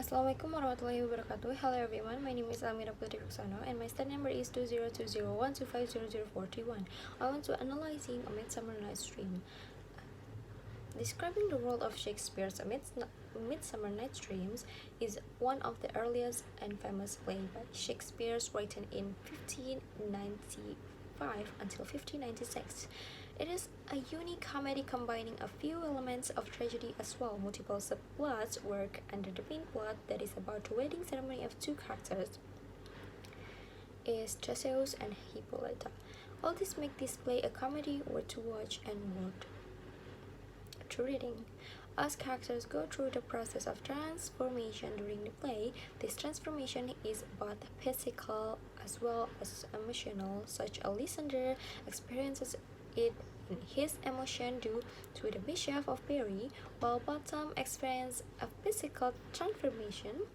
Assalamualaikum warahmatullahi wabarakatuh. Hello everyone, my name is Almira Putri Wicaksono and my stand number is 20201250041. I want to analyzing A Midsummer Night's Dream. Describing the world of Shakespeare's Midsummer Night's Dreams is one of the earliest and famous plays by Shakespeare, written in 1595 until 1596. It is a unique comedy combining a few elements of tragedy as well. Multiple subplots work under the main plot that is about the wedding ceremony of two characters, is Theseus and Hippolyta. All this make this play a comedy worth to watch and worth to reading. As characters go through the process of transformation during the play, this transformation is both physical as well as emotional. Such a listener experiences it in his emotion due to the mischief of Perry, while Bottom experiences a physical transformation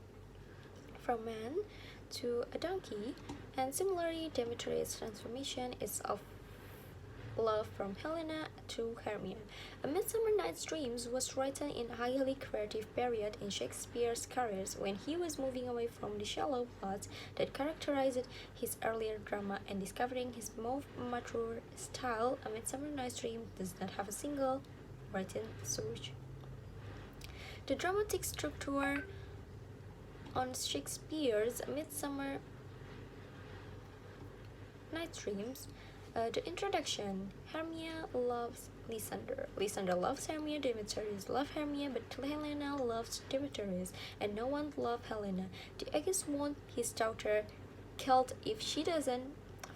from man to a donkey, and similarly Demetrius' transformation is of love from Helena to Hermia. A Midsummer Night's Dreams was written in a highly creative period in Shakespeare's career when he was moving away from the shallow plots that characterized his earlier drama and discovering his more mature style. A Midsummer Night's Dream does not have a single written surge. The dramatic structure on Shakespeare's Midsummer Night's Dreams. The introduction. Hermia loves Lysander. Lysander loves Hermia. Demetrius loves Hermia, but Helena loves Demetrius, and no one loves Helena. The Aegis wants his daughter killed if she doesn't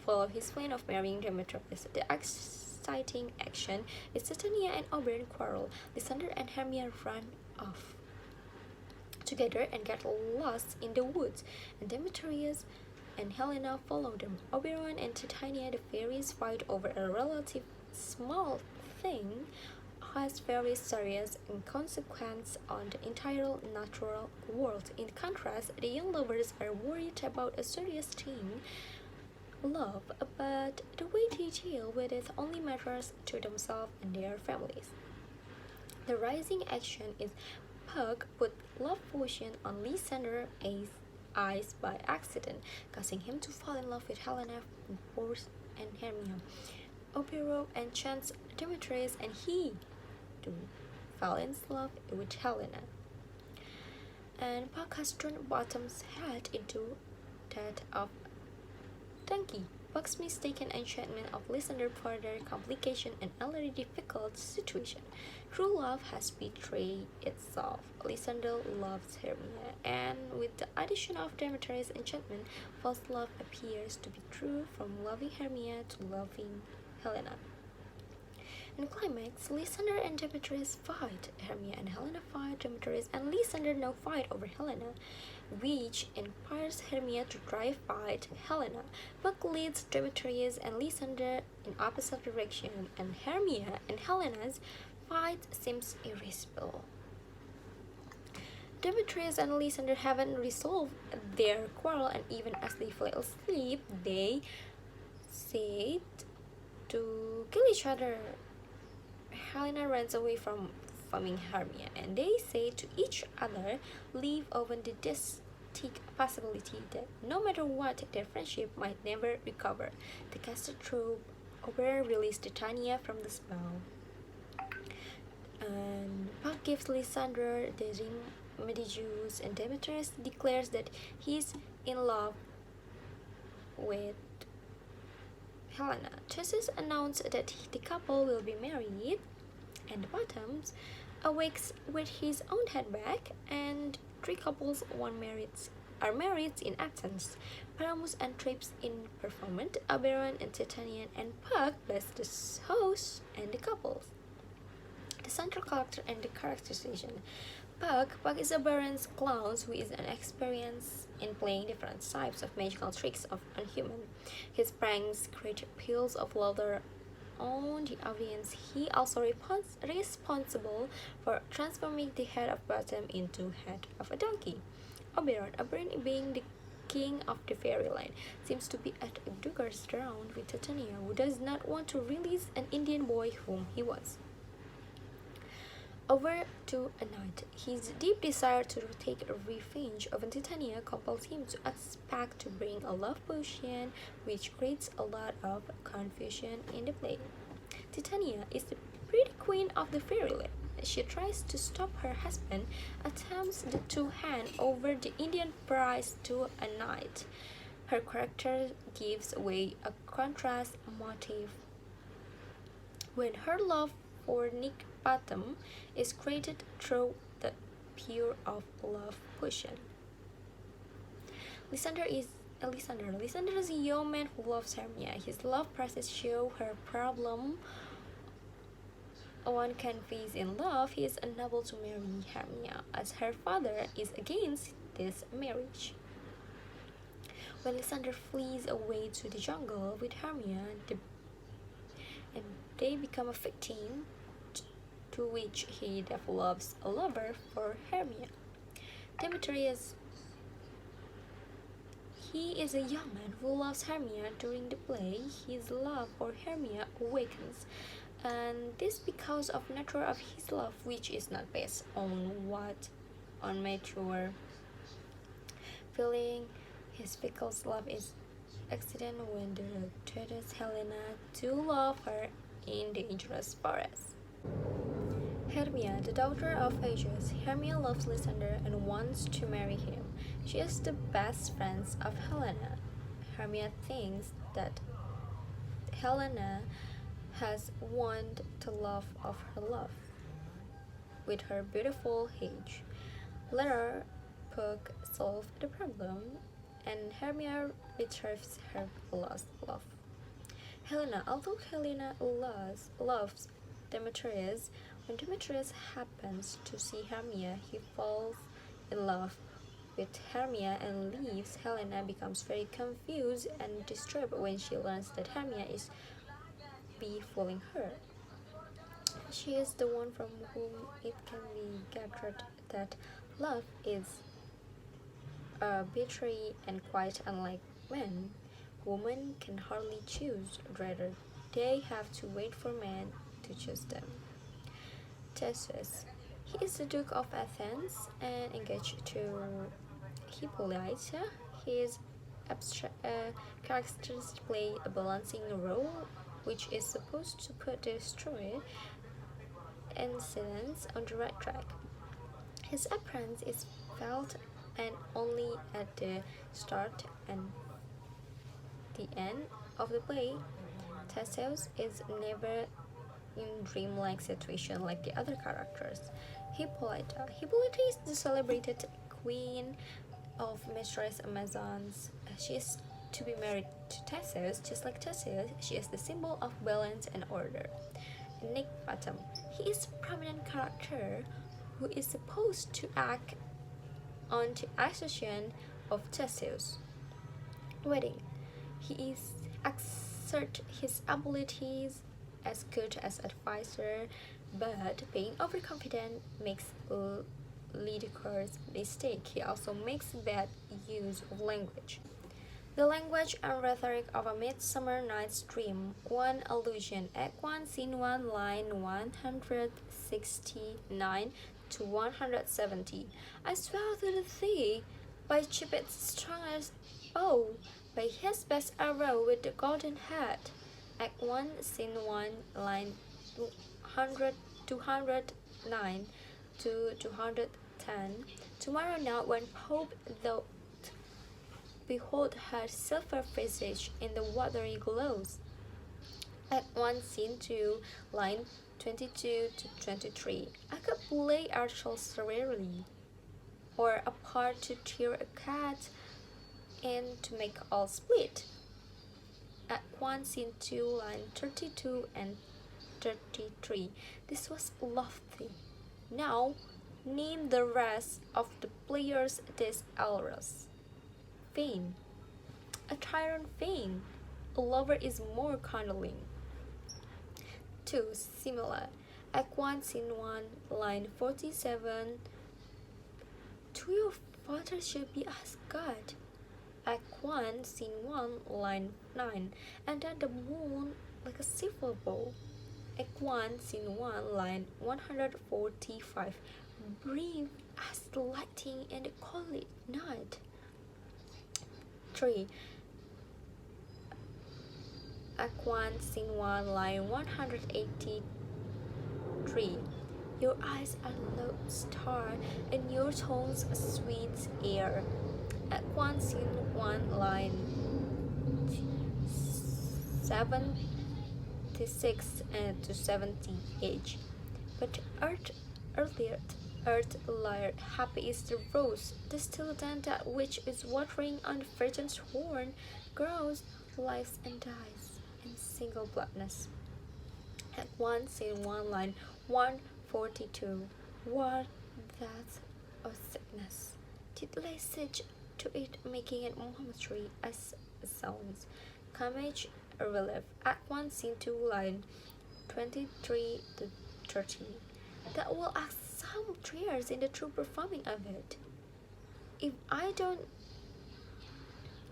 follow his plan of marrying Demetrius. The exciting action is Titania and Oberon quarrel. Lysander and Hermia run off together and get lost in the woods, and Demetrius and Helena follow them. Oberon and Titania, the fairies, fight over a relative small thing, has very serious consequences on the entire natural world. In contrast, the young lovers are worried about a serious thing, love, but the way they deal with it only matters to themselves and their families. The rising action is Puck put love potion on Lysander eyes by accident, causing him to fall in love with Helena and Hermia. Oberon enchants Demetrius and he too fell in love with Helena. And Puck has turned Bottom's head into that of donkey. Puck's mistaken enchantment of Lysander further complication an already difficult situation. True love has betrayed itself. Lysander loves Hermia, and with the addition of Demetrius' enchantment, false love appears to be true from loving Hermia to loving Helena. In climax, Lysander and Demetrius fight. Hermia and Helena fight. Demetrius and Lysander now fight over Helena, which inspires Hermia to try fight Helena. Puck leads Demetrius and Lysander in opposite direction, and Hermia and Helena's fight seems irresistible. Demetrius and Lysander haven't resolved their quarrel, and even as they fall asleep, they say to kill each other. Helena runs away from farming Hermia, and they say to each other, leave open the distinct possibility that no matter what, their friendship might never recover. The castle troop Oberon released Titania from the spell, and Puck gives Lysander the remedy juice, and Demetrius declares that he's in love with Helena. Theseus announced that the couple will be married, and the Bottoms awakes with his own head back, and three couples are married in Athens. Paramus and Thebes in performance. Oberon and Titania and Puck bless the host and the couples. The central character and the characterization. Puck is Oberon's clown who is an experienced in playing different types of magical tricks of unhuman. His pranks create peals of laughter on the audience. He also responsible for transforming the head of Bottom into head of a donkey. Oberon being the king of the fairyland, seems to be at a dugger's ground with Titania, who does not want to release an Indian boy whom he was. over to a night. His deep desire to take revenge over Titania compels him to expect to bring a love potion, which creates a lot of confusion in the play. Titania is the pretty queen of the fairyland. She tries to stop her husband, attempts to hand over the Indian prize to a knight. Her character gives away a contrast motive when her love for Nick Bottom is created through the pure of love potion. Lysander is a young man who loves Hermia. His love process shows her problem. One can face in love, he is unable to marry Hermia, as her father is against this marriage. When Lysander flees away to the jungle with Hermia, and they become a victim to which he develops a lover for Hermia. Demetrius. He is a young man who loves Hermia. During the play, his love for Hermia awakens, and this because of nature of his love, which is not based on mature feeling. His because love is accident when the treats Helena to love her in dangerous forest. Hermia, the daughter of Aegeus. Hermia loves Lysander and wants to marry him. She is the best friend of Helena. Hermia thinks that Helena has won the love of her love with her beautiful age. Later, Puck solves the problem, and Hermia retrieves her lost love. Helena, although Helena loves Demetrius, when Demetrius happens to see Hermia, he falls in love with Hermia and leaves. Helena becomes very confused and disturbed when she learns that Hermia is fooling her. She is the one from whom it can be gathered that love is arbitrary and quite unlike men. Women can hardly choose, rather, they have to wait for men to choose them. Theseus. He is the Duke of Athens and engaged to Hippolyta. His characters play a balancing role, which is supposed to put the story incidents on the right track. His appearance is felt and only at the start and the end of the play. Theseus is never in dreamlike situation like the other characters. Hippolyta is the celebrated queen of mysterious Amazons. She is to be married to Theseus. Just like Theseus, she is the symbol of balance and order. Nick Bottom. He is a prominent character who is supposed to act on the accession of Theseus' wedding. He is exert his abilities as coach as advisor, but being overconfident makes ludicrous mistake. He also makes bad use of language. The language and rhetoric of A Midsummer Night's Dream. One allusion. Act 1, Scene 1, line 169 to 170. I swear to the sea, by Cupid's strongest bow, by his best arrow with the golden head. Act 1, Scene 1, line 209 to 210. Tomorrow night when Pope thou behold her silver visage in the watery glows. Act 1, Scene 2, line 22 to 23. I could play Archel severely, or a part to tear a cat and to make all split. Act 1, Scene 2, line 32 and 33. This was lofty. Now, name the rest of the players this Elros. Vain. A tyrant vain. A lover is more condoling. 2. Similar. Act 1, Scene 1, line 47. To your father shall be as God. Act 1, Scene 1, line 9. And then the moon like a silver bow. Act 1, Scene 1, line 145. Breathe as the lighting in the cold night. 3. Act 1, Scene 1, line 183. Your eyes are lodestar, and your tones sweet air. Act 1, Scene 1, line 76 and to 78. But earth liar, happy is the rose, the still than that which is watering on the virgin's horn, grows, lives and dies in single bloodness. Act 1, Scene 1, line 142. What death or sickness did lay siege to it, making it momentary as sounds. Comage relief. Act 1, Scene 2, line 23 to 30. That will act some tears in the true performing of it. If I do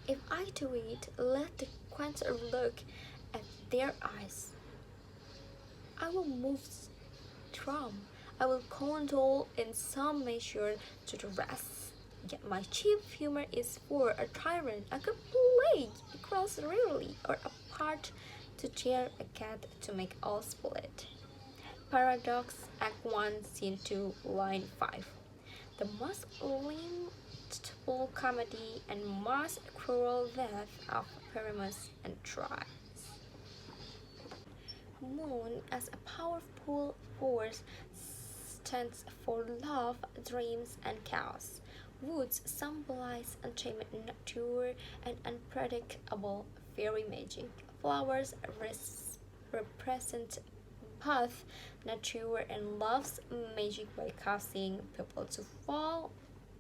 it, let the quencher look at their eyes. I will move from. I will condole in some measure to the rest. Yet my chief humor is for a tyrant I could play across rarely, or a part to tear a cat to make all split. Paradox, Act 1, Scene 2, line 5. The most lamentable comedy and most cruel death of Pyramus and Thrax. Moon, as a powerful force, stands for love, dreams, and chaos. Woods symbolize untamed nature and unpredictable fairy magic. Flowers represent both nature and love's magic by causing people to fall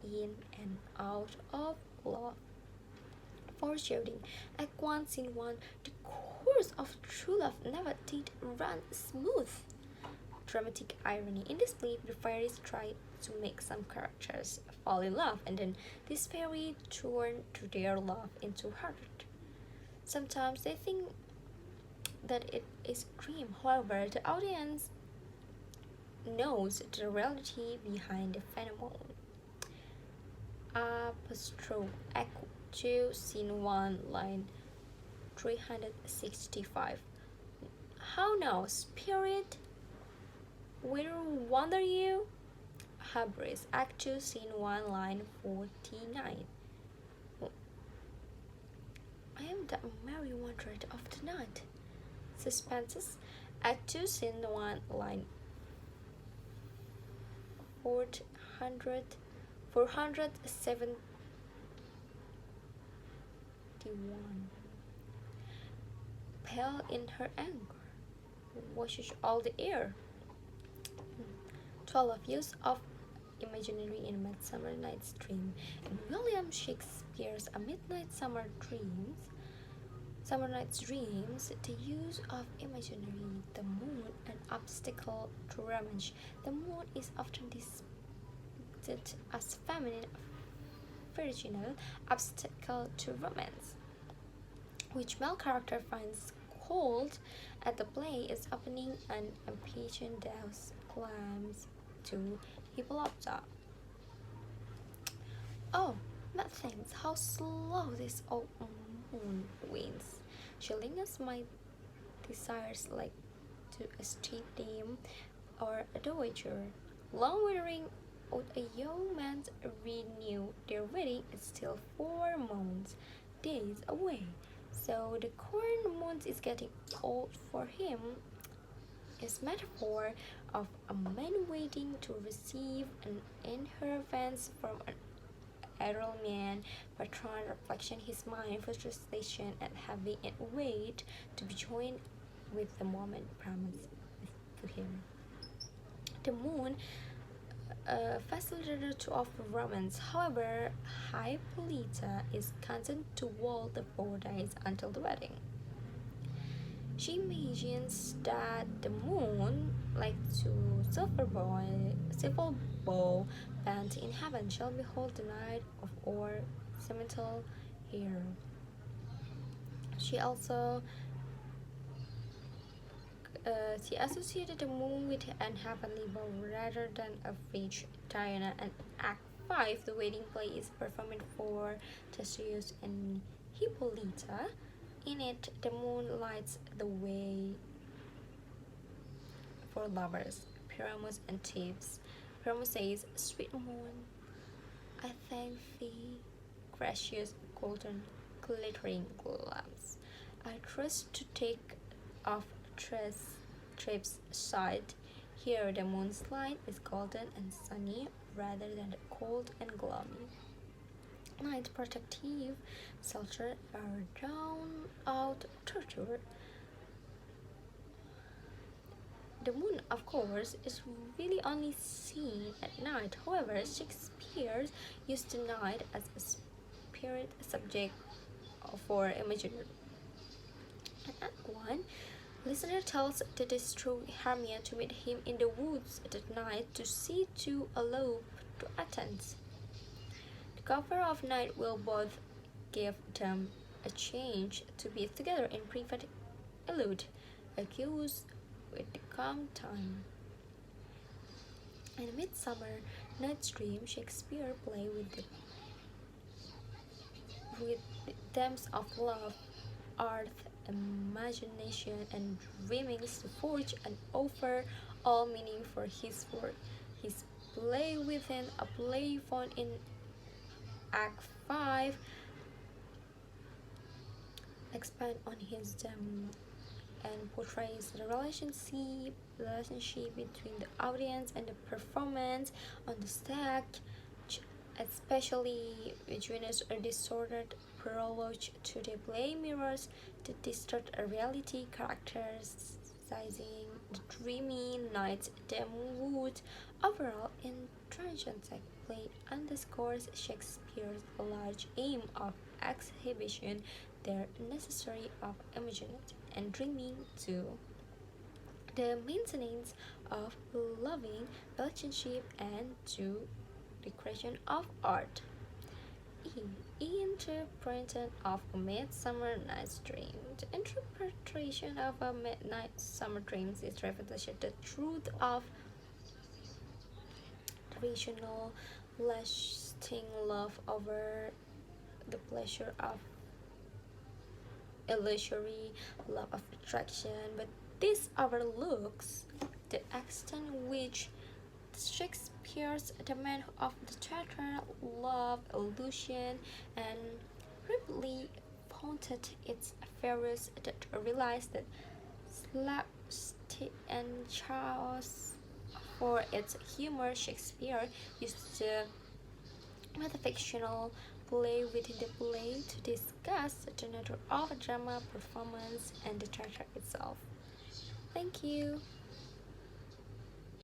in and out of love. Foreshadowing. Act 1, Scene 1. The course of true love never did run smooth. Dramatic irony. In this play, the fairies try to make some characters fall in love, and then this fairy turn to their love into heart. Sometimes they think that it is a dream. However, the audience knows the reality behind the phenomenon. Apostrophe. Act 2, Scene 1, line 365. How now, spirit? Where wander you? Hubris. Act 2, Scene 1, line 49. I am the merry wanderer of the night. Suspenses. Act 2, Scene 1, line 471. Pale in her anger, washes all the air. 12 Use of Imaginary in Midsummer Night's Dream. In William Shakespeare's A Summer Night's Dreams, the use of imaginary, the moon, an obstacle to romance. The moon is often depicted as feminine, virginal, obstacle to romance, which male character finds cold at the play is opening an impatient Deus climbs to Hippolopta. Oh, mad things, how slow this old moon winds. She lingers my desires like to a stadium or a dowager. Long withering out a young man's renew their wedding is still 4 months, days away. So the current month is getting old for him is metaphor of a man waiting to receive an inheritance from an elder man, patron reflection his mind frustration at having it wait to be joined with the moment promised to him. The moon facilitator to offer romance. However, Hippolyta is content to wait the 4 days until the wedding. She imagines that the moon, like to silver bow bent in heaven, shall behold the night of our seminal hero. She also She associated the moon with an heavenly bow rather than a rich Diana. And Act 5, the wedding play, is performed for Theseus and Hippolyta. In it, the moon lights the way for lovers, Pyramus and Thebes. Pyramus says, "Sweet moon, I thank thee, gracious golden glittering glance. I trust to take off Thebes' side. Here the moon's light is golden and sunny rather than cold and gloomy. Night protective shelter are down out torture. The moon, of course, is really only seen at night. However, Shakespeare used the night as a spirit subject for imagery. In Act 1, Lysander tells the distraught Hermia to meet him in the woods at night to see to elope to Athens. The cover of Night will both give them a chance to be together in private elude accused with the calm time. In Midsummer Night's Dream, Shakespeare played with the themes of love, art, imagination, and dreamings to forge and offer all meaning for his work. His play within a play found in Act 5 expand on his and portrays the relationship between the audience and the performance on the stage, especially Venus' disordered prologue to the play mirrors the distorted reality, characterizing the dreamy night dim wood. Overall, intrinsic play underscores Shakespeare's large aim of exhibition, their necessary of imagining and dreaming too. The maintenance of loving relationship and to the creation of art. Interpretation of a Midsummer Night's Dream. The interpretation of a Midnight Summer Dreams is revelation the truth of traditional lasting love over the pleasure of illusory love of attraction, but this overlooks the extent which Shakespeare's demand of the theater, love, illusion, and Ripley pointed its fairies that realized that slapstick and chaos for its humor. Shakespeare used the metafictional play within the play to discuss the nature of drama, performance, and the theater itself. Thank you.